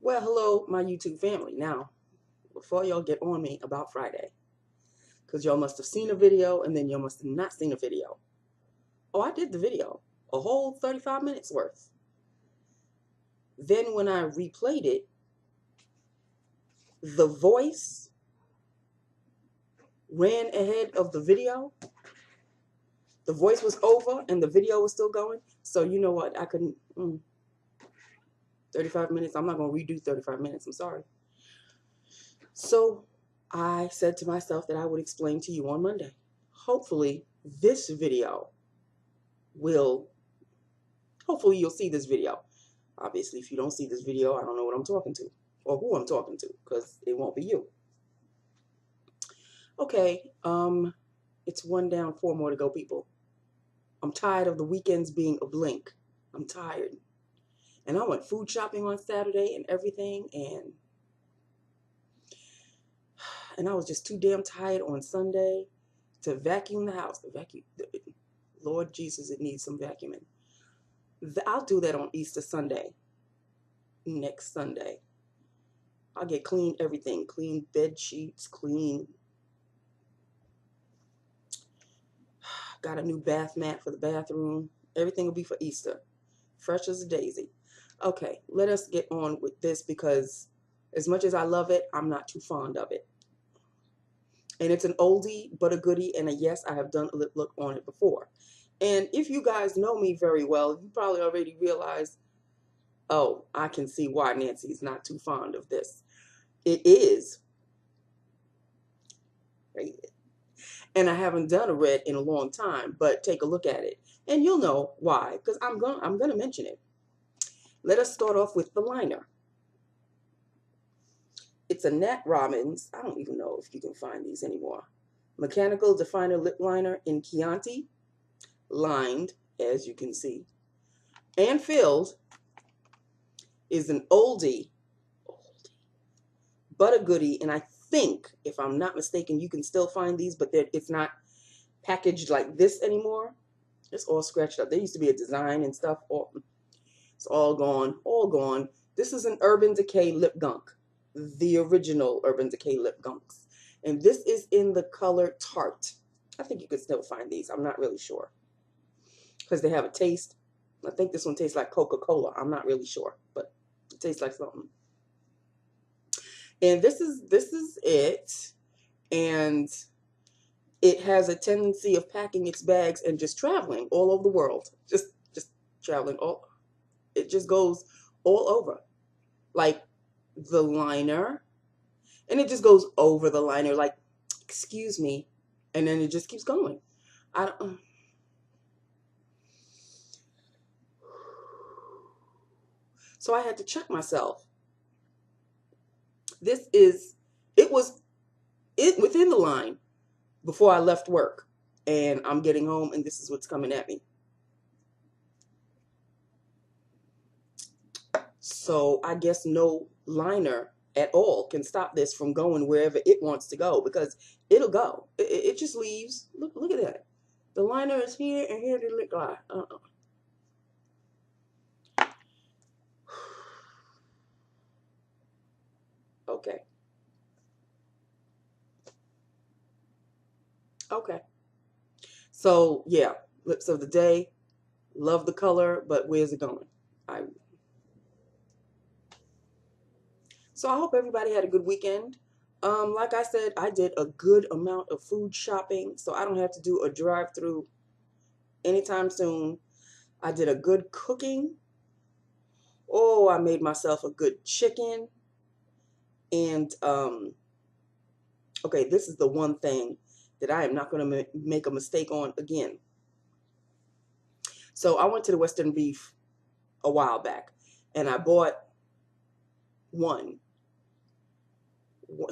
Well, hello, my YouTube family. Now, before y'all get on me about Friday, because y'all must have seen a video and then y'all must have not seen a video. Oh, I did the video, a whole 35 minutes worth. Then when I replayed it, the voice ran ahead of the video. The voice was over and the video was still going. So you know what? I couldn't. 35 minutes. I'm not going to redo 35 minutes. I'm sorry. So I said to myself that I would explain to you on Monday. Hopefully this video hopefully you'll see this video. Obviously, if you don't see this video, I don't know what I'm talking to or who I'm talking to, because it won't be you. Okay, it's 1 down, 4 more to go, people. I'm tired of the weekends being a blink. I'm tired. And I went food shopping on Saturday and everything, and I was just too damn tired on Sunday to vacuum the house. Lord Jesus, it needs some vacuuming. I'll do that on Easter Sunday. Next Sunday. I'll get clean everything. Clean bed sheets, clean. Got a new bath mat for the bathroom. Everything will be for Easter. Fresh as a daisy. Okay, let us get on with this, because as much as I love it, I'm not too fond of it. And it's an oldie but a goodie, and a yes, I have done a lip look on it before. And if you guys know me very well, you probably already realized, oh, I can see why Nancy's not too fond of this. It is rated. And I haven't done a red in a long time, but take a look at it and you'll know why, because I'm gonna mention it. Let us start off with the liner. It's a Nat Robbins. I don't even know if you can find these anymore. Mechanical Definer Lip Liner in Chianti. Lined, as you can see, and filled. Is an oldie but a goodie, and I think, if I'm not mistaken, you can still find these, but it's not packaged like this anymore. It's all scratched up. There used to be a design and stuff. It's all gone. This is an Urban Decay Lip Gunk, the original Urban Decay Lip Gunks, and this is in the color Tart. I think you could still find these. I'm not really sure, because they have a taste. I think this one tastes like Coca-Cola. I'm not really sure, but it tastes like something. And this is it. And it has a tendency of packing its bags and just traveling all over the world. Just traveling all. It just goes all over. Like the liner. And it just goes over the liner, like, excuse me. And then it just keeps going. So I had to check myself. It was within the line before I left work, and I'm getting home and this is what's coming at me. So I guess no liner at all can stop this from going wherever it wants to go, because it'll go. It just leaves. Look at that. The liner is here, and here the lip glide. Okay. Okay. So yeah, lips of the day. Love the color, but where's it going? So I hope everybody had a good weekend. Like I said, I did a good amount of food shopping, so I don't have to do a drive-through anytime soon. I did a good cooking. Oh, I made myself a good chicken. And, okay, this is the one thing that I am not going to make a mistake on again. So I went to the Western Beef a while back, and I bought one.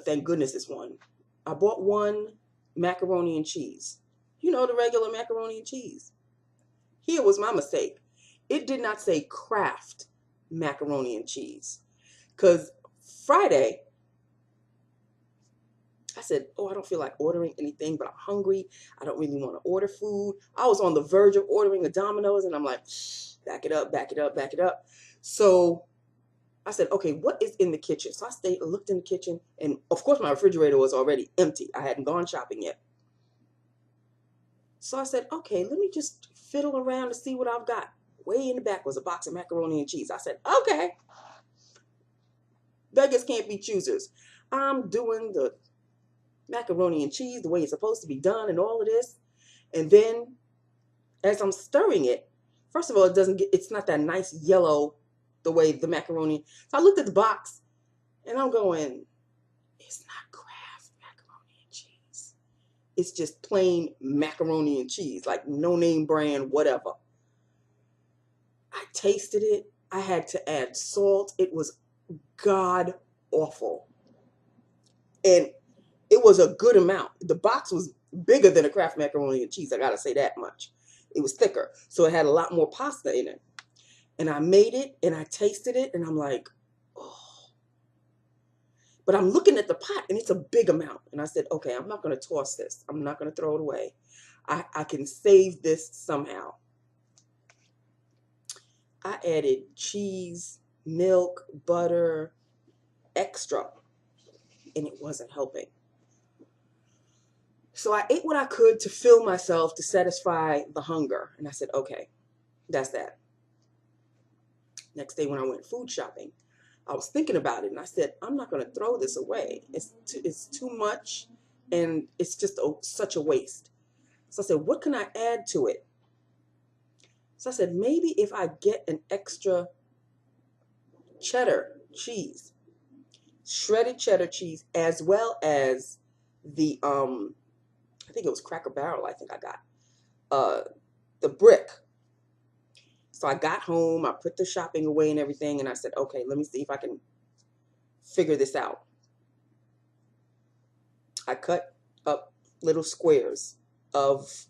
Thank goodness it's one. I bought one macaroni and cheese. You know, the regular macaroni and cheese. Here was my mistake. It did not say Kraft macaroni and cheese. Because Friday, I said, oh, I don't feel like ordering anything, but I'm hungry. I don't really want to order food. I was on the verge of ordering a Domino's, and I'm like, back it up, back it up, back it up. So I said, okay, what is in the kitchen? So I stayed, looked in the kitchen, and of course my refrigerator was already empty. I hadn't gone shopping yet. So I said, okay, let me just fiddle around to see what I've got. Way in the back was a box of macaroni and cheese. I said, okay, beggars can't be choosers. I'm doing the macaroni and cheese the way it's supposed to be done and all of this. And then as I'm stirring it, first of all, it's not that nice yellow the way the macaroni. So I looked at the box and I'm going, it's not Kraft macaroni and cheese. It's just plain macaroni and cheese, like no name brand, whatever. I tasted it. I had to add salt. It was god awful. And it was a good amount. The box was bigger than a Kraft macaroni and cheese. I got to say that much. It was thicker. So it had a lot more pasta in it. And I made it and I tasted it and I'm like, oh. But I'm looking at the pot and it's a big amount. And I said, okay, I'm not going to toss this. I'm not going to throw it away. I can save this somehow. I added cheese, milk, butter, extra, and it wasn't helping. So I ate what I could to fill myself, to satisfy the hunger. And I said, okay, that's that. Next day when I went food shopping, I was thinking about it and I said, I'm not going to throw this away. It's too much and it's just such a waste. So I said, what can I add to it? So I said, maybe if I get an extra cheddar cheese, shredded cheddar cheese, as well as the, I think it was Cracker Barrel, I think I got, the brick. So I got home, I put the shopping away and everything, and I said, okay, let me see if I can figure this out. I cut up little squares of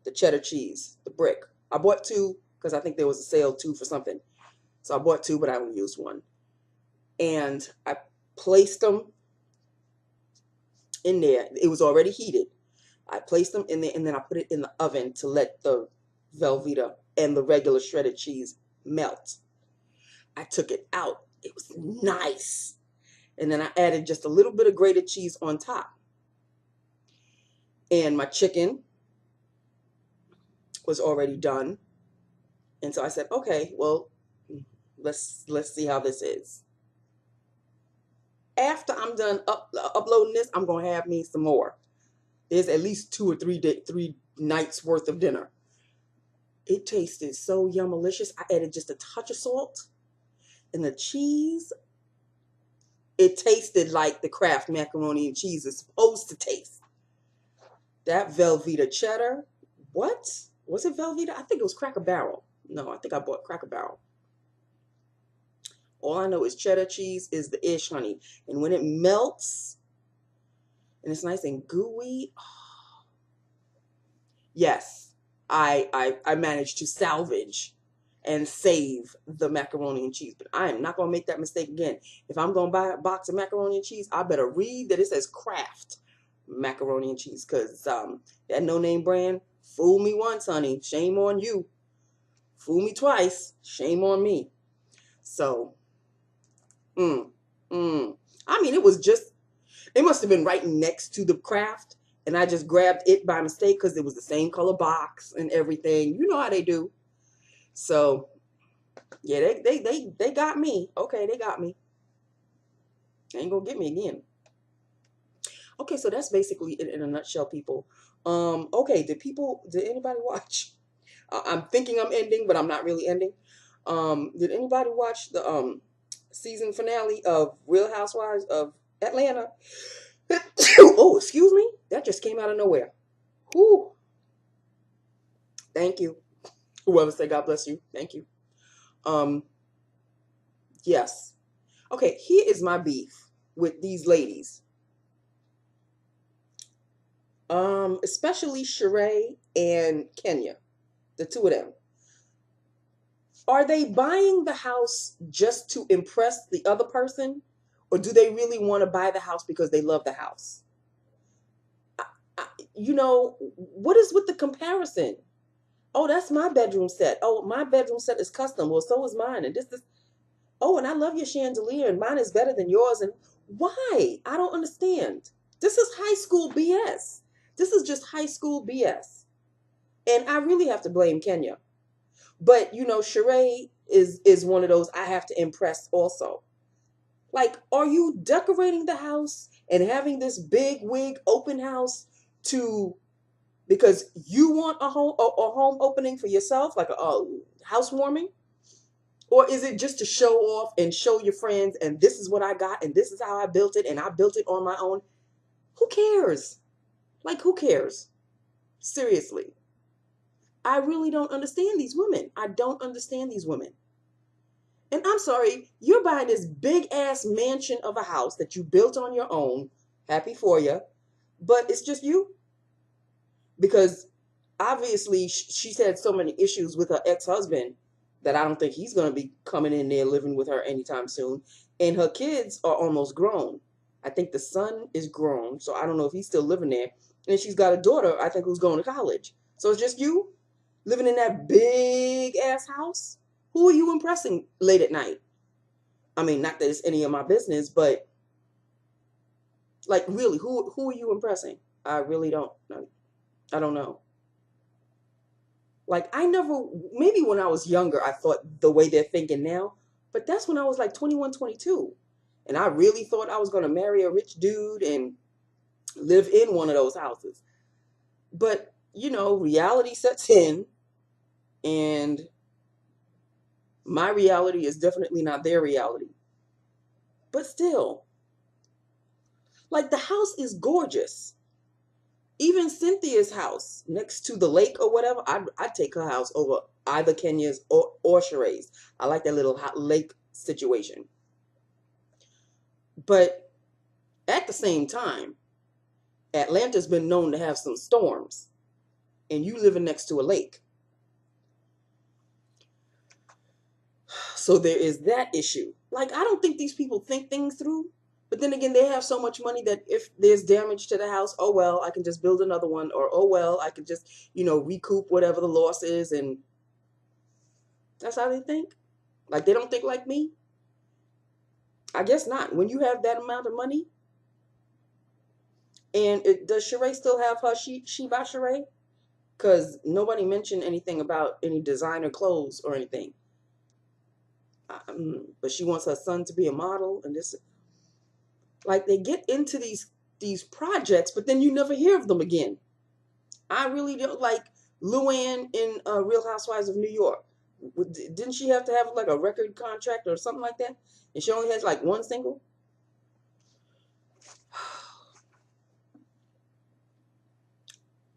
the cheddar cheese, the brick. I bought 2 because I think there was a sale 2 for something. So I bought 2, but I only used 1. And I placed them in there. It was already heated. I placed them in there and then I put it in the oven to let the Velveeta and the regular shredded cheese melt. I took it out. It was nice. And then I added just a little bit of grated cheese on top. And my chicken was already done. And so I said, okay, well, let's see how this is. After I'm done uploading this, I'm going to have me some more. There's at least 2 or 3 nights worth of dinner. It tasted so yummalicious. I added just a touch of salt. And the cheese, it tasted like the Kraft macaroni and cheese is supposed to taste. That Velveeta cheddar, what? Was it Velveeta? I think it was Cracker Barrel. No, I think I bought Cracker Barrel. All I know is cheddar cheese is the ish, honey. And when it melts, and it's nice and gooey, oh, yes, I managed to salvage and save the macaroni and cheese. But I am not going to make that mistake again. If I'm going to buy a box of macaroni and cheese, I better read that it says Kraft macaroni and cheese. Because that no-name brand, fool me once, honey. Shame on you. Fool me twice. Shame on me. So, I mean, it was just, it must have been right next to the Kraft. And I just grabbed it by mistake because it was the same color box and everything. You know how they do. So, yeah, they got me. Okay, they got me. They ain't gonna get me again. Okay, so that's basically it in a nutshell, people. Okay, did anybody watch? I'm thinking I'm ending, but I'm not really ending. Did anybody watch the season finale of Real Housewives of Atlanta? Oh, excuse me. That just came out of nowhere. Whew. Thank you. Whoever said God bless you. Thank you. Yes. Okay, here is my beef with these ladies. Especially Sheree and Kenya. The 2 of them. Are they buying the house just to impress the other person? Or do they really want to buy the house because they love the house? You know, what is with the comparison? Oh, that's my bedroom set. Oh, my bedroom set is custom. Well, so is mine. And this is, Oh, and I love your chandelier, and mine is better than yours. And why? I don't understand. This is high school BS. This is just high school BS. And I really have to blame Kenya. But you know, Sheree is one of those I have to impress also. Like, are you decorating the house and having this big wig open house to because you want a home opening for yourself, like a housewarming? Or is it just to show off and show your friends and this is what I got and this is how I built it and I built it on my own? Who cares? Like, who cares? Seriously. I really don't understand these women. I don't understand these women. And I'm sorry, you're buying this big ass mansion of a house that you built on your own. Happy for you. But it's just you. Because obviously she's had so many issues with her ex-husband that I don't think he's going to be coming in there living with her anytime soon. And her kids are almost grown. I think the son is grown, so I don't know if he's still living there. And she's got a daughter, I think, who's going to college. So it's just you living in that big ass house? Who are you impressing late at night? I mean, not that it's any of my business, but like really, who are you impressing? I really don't know. I don't know. Like I never, maybe when I was younger, I thought the way they're thinking now, but that's when I was like 21, 22. And I really thought I was going to marry a rich dude and live in one of those houses. But, you know, reality sets in and my reality is definitely not their reality. But still, like the house is gorgeous. Even Cynthia's house next to the lake or whatever, I'd take her house over either Kenya's or Sheree's. I like that little lake situation. But at the same time, Atlanta's been known to have some storms, and you living next to a lake. So there is that issue. Like, I don't think these people think things through. But then again, they have so much money that if there's damage to the house, oh, well, I can just build another one. Or, oh, well, I can just, you know, recoup whatever the loss is. And that's how they think. Like, they don't think like me. I guess not. When you have that amount of money, and does Sheree still have her she by Sheree? Because nobody mentioned anything about any designer clothes or anything. But she wants her son to be a model, and this, like, they get into these projects, but then you never hear of them again. I really don't like Luann in Real Housewives of New York. Didn't she have to have like a record contract or something like that? And she only has like one single.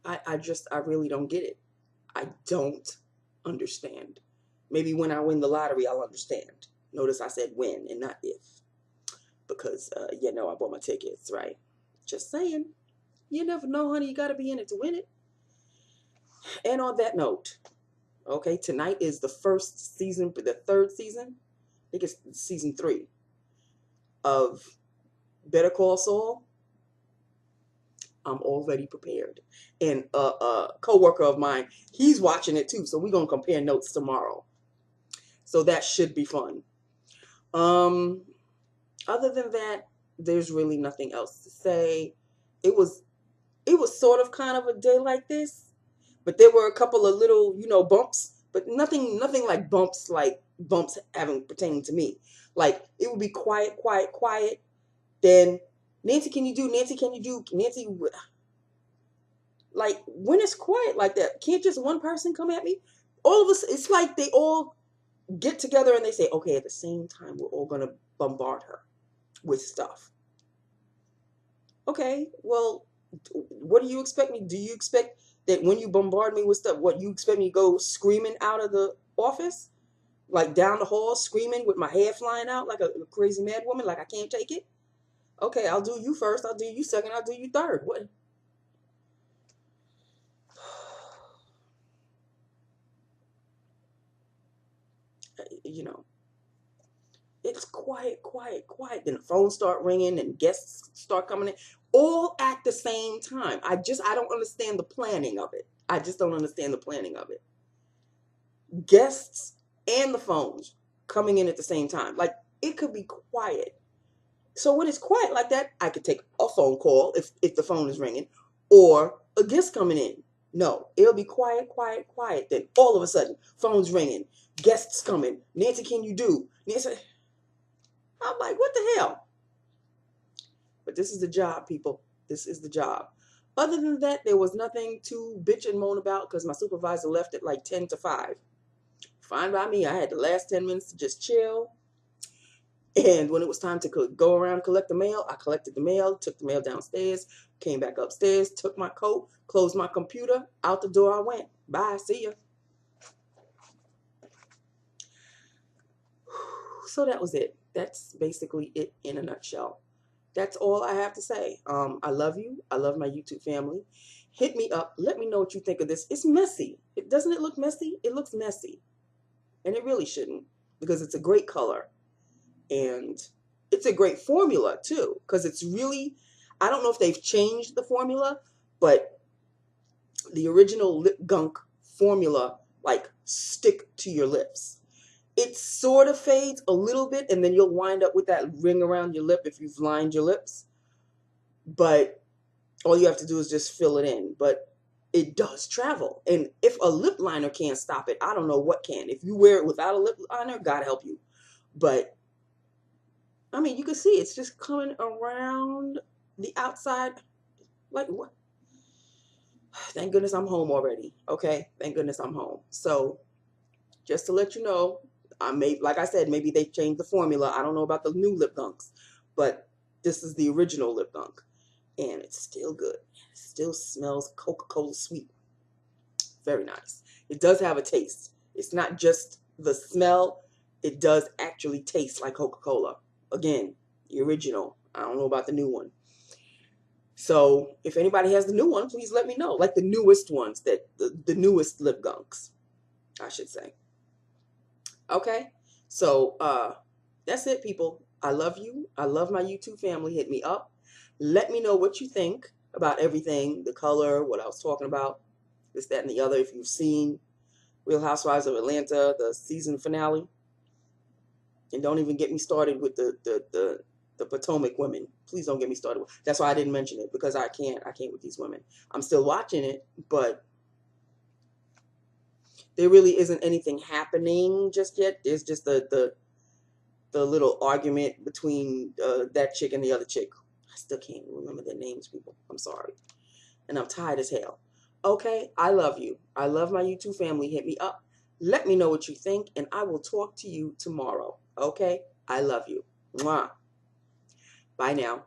I really don't get it. I don't understand. Maybe when I win the lottery, I'll understand. Notice I said when and not if. Because, you know, I bought my tickets, right? Just saying. You never know, honey. You got to be in it to win it. And on that note, okay, tonight is the first season, the third season. I think it's season 3 of Better Call Saul. I'm already prepared. And a co-worker of mine, he's watching it too. So we're going to compare notes tomorrow. So that should be fun. Other than that, there's really nothing else to say. It was sort of kind of a day like this, but there were a couple of little, you know, bumps, but nothing like bumps having pertaining to me. Like it would be quiet. Then Nancy, can you do? Nancy? Like when it's quiet like that, can't just one person come at me? All of us, it's like they all get together and they say, okay, at the same time, we're all going to bombard her with stuff. Okay, well, what do you expect me? Do you expect that when you bombard me with stuff, what you expect me to go screaming out of the office? Like down the hall screaming with my hair flying out like a crazy mad woman, like I can't take it? Okay, I'll do you first, I'll do you second, I'll do you third. What? You know, it's quiet. Then the phones start ringing and guests start coming in all at the same time. I don't understand the planning of it. I just don't understand the planning of it. Guests and the phones. coming in at the same time. Like, it could be quiet. So when it's quiet like that, I could take a phone call if the phone is ringing, or a guest coming in. No, it'll be quiet, quiet, quiet. Then all of a sudden, phone's ringing, guests coming. Nancy, can you do? Nancy, I'm like, what the hell? But this is the job, people. This is the job. Other than that, there was nothing to bitch and moan about because my supervisor left at like 10 to 5. Fine by me. I had the last 10 minutes to just chill. And when it was time to go around and collect the mail, I collected the mail, took the mail downstairs, came back upstairs, took my coat, closed my computer, out the door I went. Bye, see ya. So that was it. That's basically it in a nutshell. That's all I have to say. I love you. I love my YouTube family. Hit me up. Let me know what you think of this. It's messy. Doesn't it look messy? It looks messy. And it really shouldn't, because it's a great color. And it's a great formula too, because it's really, I don't know if they've changed the formula, but the original lip gunk formula, like, stick to your lips. It sort of fades a little bit, and then you'll wind up with that ring around your lip if you've lined your lips. But all you have to do is just fill it in. But it does travel. And if a lip liner can't stop it, I don't know what can. If you wear it without a lip liner, God help you. But I mean, you can see it's just coming around the outside. Like, what? Thank goodness I'm home already. Okay? Thank goodness I'm home. So, just to let you know, like I said, maybe they changed the formula. I don't know about the new lip gunks. But this is the original lip gunk. And it's still good. It still smells Coca-Cola sweet. Very nice. It does have a taste. It's not just the smell. It does actually taste like Coca-Cola. Again, the original. I don't know about the new one. So if anybody has the new one, please let me know. Like the newest ones, that the newest lip gunks, I should say. Okay. So that's it, people. I love you. I love my YouTube family. Hit me up. Let me know what you think about everything, the color, what I was talking about, this, that, and the other. If you've seen Real Housewives of Atlanta, the season finale. And don't even get me started with the Potomac women. Please don't get me started. That's why I didn't mention it, because I can't with these women. I'm still watching it, but there really isn't anything happening just yet. There's just the little argument between that chick and the other chick. I still can't remember their names, people. I'm sorry. And I'm tired as hell. Okay, I love you. I love my YouTube family. Hit me up. Let me know what you think, and I will talk to you tomorrow. Okay? I love you. Mwah. Bye now.